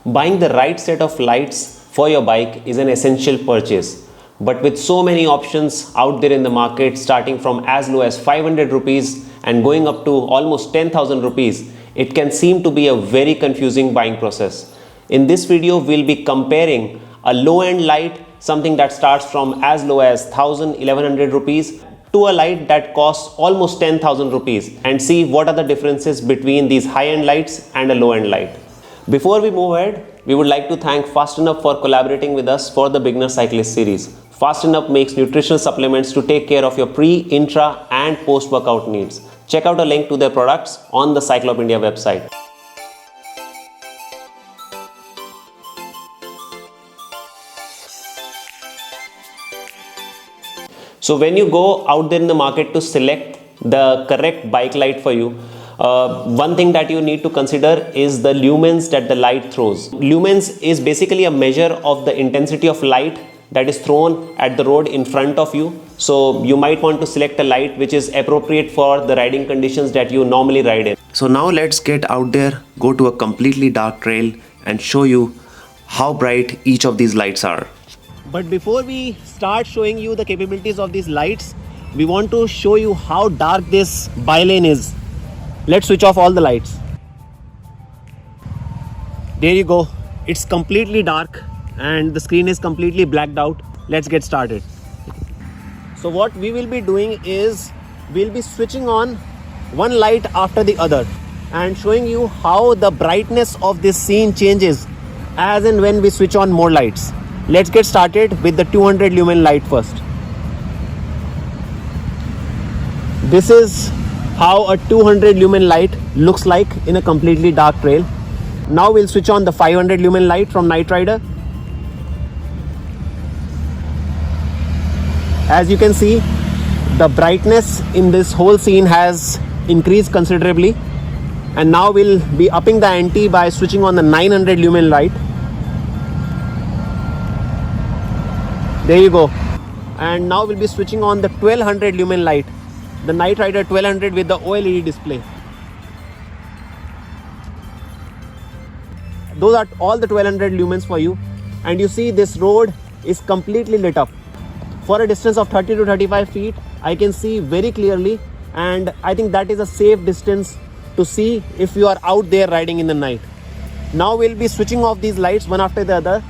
Buying the right set of lights for your bike is an essential purchase. But with so many options out there in the market, starting from as low as 500 rupees and going up to almost 10,000 rupees, it can seem to be a very confusing buying process. In this video, we'll be comparing a low-end light, something that starts from as low as 1,100 rupees, to a light that costs almost 10,000 rupees, and see what are the differences between these high-end lights and a low-end light. Before we move ahead, we would like to thank Fasteneup for collaborating with us for the Beginner Cyclist series. Fasteneup makes nutritional supplements to take care of your pre, intra and post-workout needs. Check out a link to their products on the Cyclop India website. So when you go out there in the market to select the correct bike light for you, one thing that you need to consider is the lumens that the light throws. Lumens is basically a measure of the intensity of light that is thrown at the road in front of you. So you might want to select a light which is appropriate for the riding conditions that you normally ride in. So now let's get out there, go to a completely dark trail and show you how bright each of these lights are. But before we start showing you the capabilities of these lights, we want to show you how dark this bylane is. Let's switch off all the lights. There you go. It's completely dark and the screen is completely blacked out. Let's get started. So what we will be doing is we'll be switching on one light after the other and showing you how the brightness of this scene changes as and when we switch on more lights. Let's get started with the 200 lumen light first. This is how a 200 lumen light looks like in a completely dark trail. Now we'll switch on the 500 lumen light from Knight Rider. As you can see, the brightness in this whole scene has increased considerably, and now we'll be upping the ante by switching on the 900 lumen light. There you go. And now we'll be switching on the 1200 lumen light, the Knight Rider 1200 with the OLED display. Those are all the 1200 lumens for you, and you see this road is completely lit up. For a distance of 30 to 35 feet, I can see very clearly, and I think that is a safe distance to see if you are out there riding in the night. Now we'll be switching off these lights one after the other.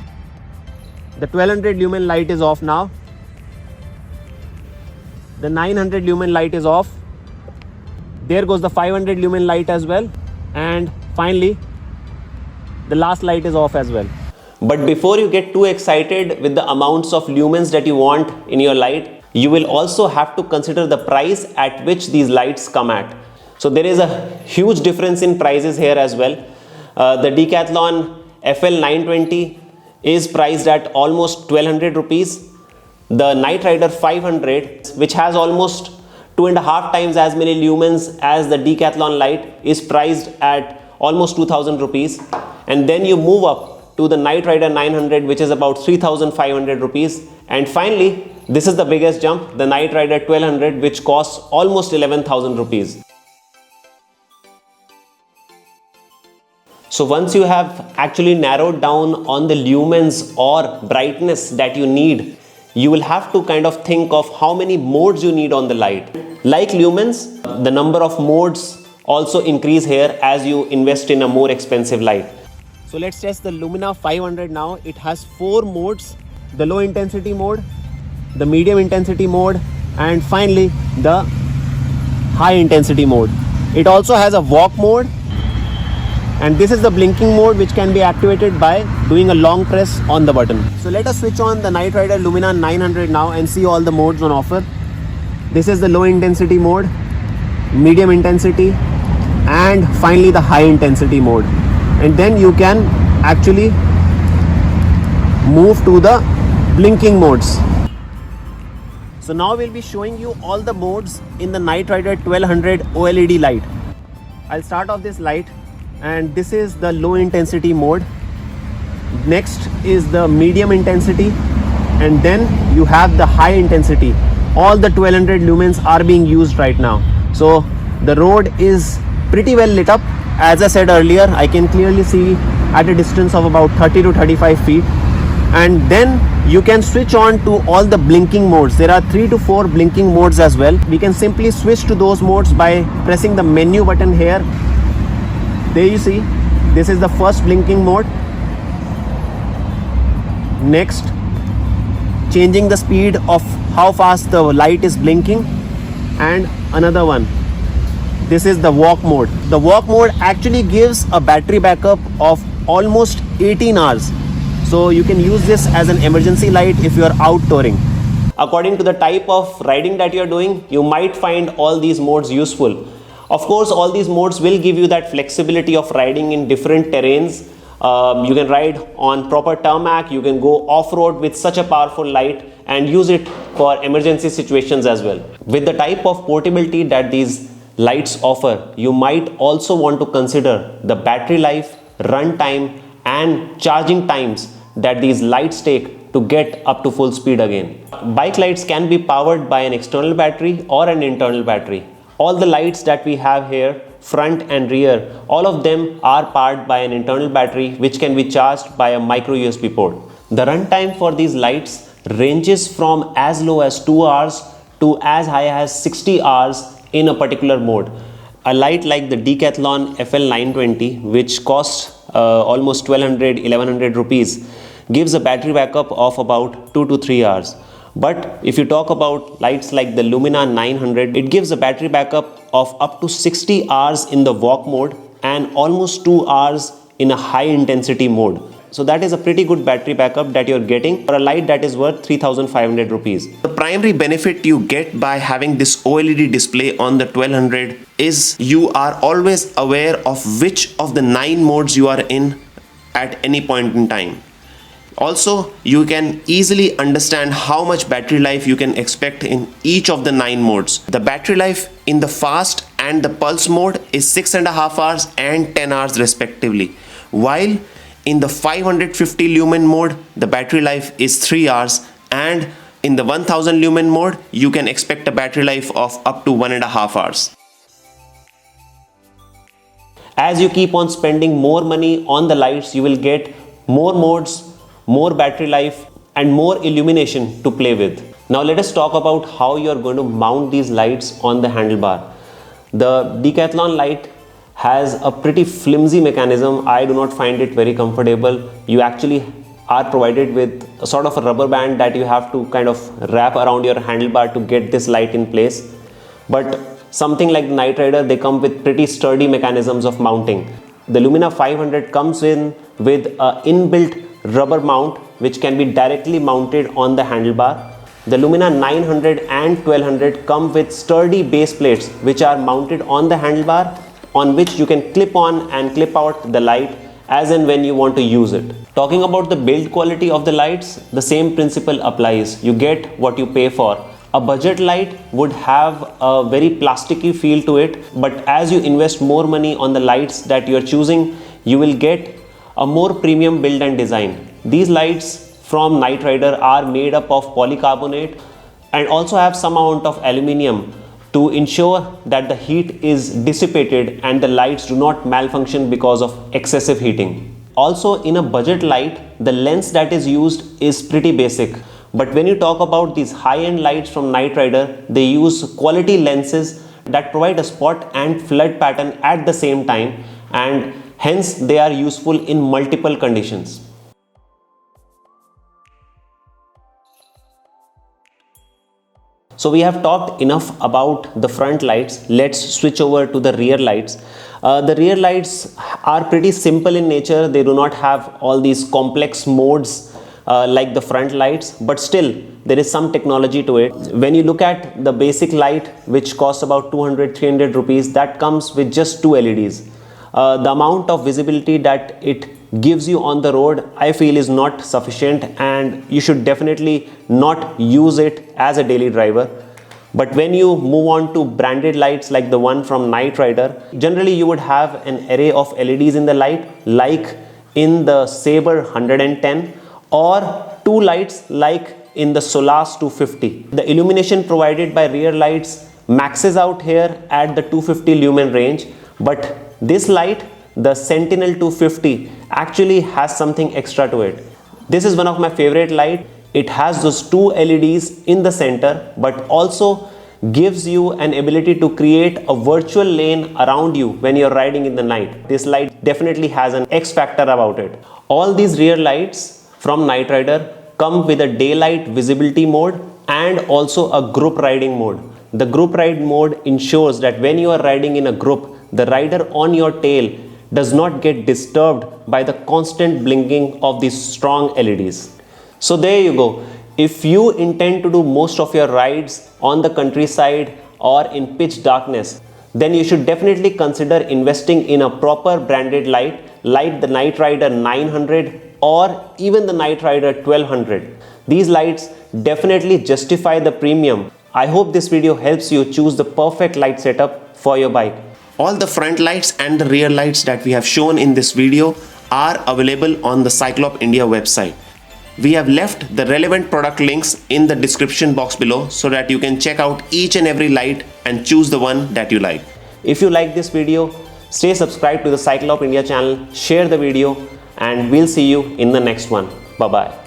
The 1200 lumen light is off now. The 900 lumen light is off. There goes the 500 lumen light as well. And finally, the last light is off as well. But before you get too excited with the amounts of lumens that you want in your light, you will also have to consider the price at which these lights come at. So there is a huge difference in prices here as well. The Decathlon FL920 is priced at almost 1200 rupees. The Knight Rider 500, which has almost 2.5 times as many lumens as the Decathlon light, is priced at almost 2000 rupees. And then you move up to the Knight Rider 900, which is about 3500 rupees. And finally, this is the biggest jump, the Knight Rider 1200, which costs almost 11,000 rupees. So once you have actually narrowed down on the lumens or brightness that you need, you will have to kind of think of how many modes you need on the light. Like lumens, the number of modes also increase here as you invest in a more expensive light. So let's test the Lumina 500 now. It has 4 modes: the low intensity mode, the medium intensity mode, and finally the high intensity mode. It also has a walk mode, and this is the blinking mode, which can be activated by doing a long press on the button. So let us switch on the Knight Rider Lumina 900 now and see all the modes on offer. This is the low intensity mode, medium intensity, and finally the high intensity mode. And then you can actually move to the blinking modes. So now we'll be showing you all the modes in the Knight Rider 1200 OLED light. I'll start off this light, and this is the low intensity mode. Next is the medium intensity, and then you have the high intensity. All the 1200 lumens are being used right now. So the road is pretty well lit up. As I said earlier, I can clearly see at a distance of about 30 to 35 feet. And then you can switch on to all the blinking modes. There are 3 to 4 blinking modes as well. We can simply switch to those modes by pressing the menu button here. There you see, this is the first blinking mode. Next, changing the speed of how fast the light is blinking. And another one, this is the walk mode. The walk mode actually gives a battery backup of almost 18 hours. So you can use this as an emergency light if you are out touring. According to the type of riding that you are doing, you might find all these modes useful. Of course, all these modes will give you that flexibility of riding in different terrains. You can ride on proper tarmac, you can go off-road with such a powerful light and use it for emergency situations as well. With the type of portability that these lights offer, you might also want to consider the battery life, run time and charging times that these lights take to get up to full speed again. Bike lights can be powered by an external battery or an internal battery. All the lights that we have here, front and rear, all of them are powered by an internal battery which can be charged by a micro USB port. The run time for these lights ranges from as low as 2 hours to as high as 60 hours in a particular mode. A light like the Decathlon FL920, which costs almost 1100 rupees, gives a battery backup of about 2 to 3 hours. But if you talk about lights like the Lumina 900, it gives a battery backup of up to 60 hours in the walk mode and almost 2 hours in a high intensity mode. So that is a pretty good battery backup that you're getting for a light that is worth 3500 rupees. The primary benefit you get by having this OLED display on the 1200 is you are always aware of which of the 9 modes you are in at any point in time. Also, you can easily understand how much battery life you can expect in each of the 9 modes. The battery life in the fast and the pulse mode is 6.5 hours and 10 hours respectively, while in the 550 lumen mode, the battery life is 3 hours, and in the 1000 lumen mode, you can expect a battery life of up to 1.5 hours. As you keep on spending more money on the lights, you will get more modes, more battery life and more illumination to play with. Now let us talk about how you are going to mount these lights on the handlebar. The Decathlon light has a pretty flimsy mechanism. I do not find it very comfortable. You actually are provided with a sort of a rubber band that you have to kind of wrap around your handlebar to get this light in place. But something like the Knight Rider, they come with pretty sturdy mechanisms of mounting. The Lumina 500 comes in with an inbuilt rubber mount which can be directly mounted on the handlebar. The Lumina 900 and 1200 come with sturdy base plates which are mounted on the handlebar, on which you can clip on and clip out the light as and when you want to use it. Talking about the build quality of the lights, the same principle applies. You get what you pay for. A budget light would have a very plasticky feel to it, but as you invest more money on the lights that you are choosing, you will get a more premium build and design. These lights from Knight Rider are made up of polycarbonate and also have some amount of aluminium to ensure that the heat is dissipated and the lights do not malfunction because of excessive heating. Also, in a budget light, the lens that is used is pretty basic. But when you talk about these high-end lights from Knight Rider, they use quality lenses that provide a spot and flood pattern at the same time, and hence they are useful in multiple conditions. So we have talked enough about the front lights. Let's switch over to the rear lights. The rear lights are pretty simple in nature. They do not have all these complex modes like the front lights, but still there is some technology to it. When you look at the basic light, which costs about 200-300 rupees, that comes with just 2 LEDs. The amount of visibility that it gives you on the road, I feel, is not sufficient, and you should definitely not use it as a daily driver. But when you move on to branded lights like the one from Knight Rider, generally you would have an array of LEDs in the light, like in the Sabre 110, or 2 lights like in the Solace 250. The illumination provided by rear lights maxes out here at the 250 lumen range, but this light the Sentinel 250 actually has something extra to it. This is one of my favorite light. It has those two LEDs in the center, but also gives you an ability to create a virtual lane around you when you're riding in the night. This light definitely has an X factor about it. All these rear lights from Knight Rider come with a daylight visibility mode and also a group riding mode. The group ride mode ensures that when you are riding in a group, the rider on your tail does not get disturbed by the constant blinking of these strong LEDs. So there you go. If you intend to do most of your rides on the countryside or in pitch darkness, then you should definitely consider investing in a proper branded light like the Knight Rider 900 or even the Knight Rider 1200. These lights definitely justify the premium. I hope this video helps you choose the perfect light setup for your bike. All the front lights and the rear lights that we have shown in this video are available on the Cyclop India website. We have left the relevant product links in the description box below so that you can check out each and every light and choose the one that you like. If you like this video, stay subscribed to the Cyclop India channel, share the video, and we'll see you in the next one. Bye-bye.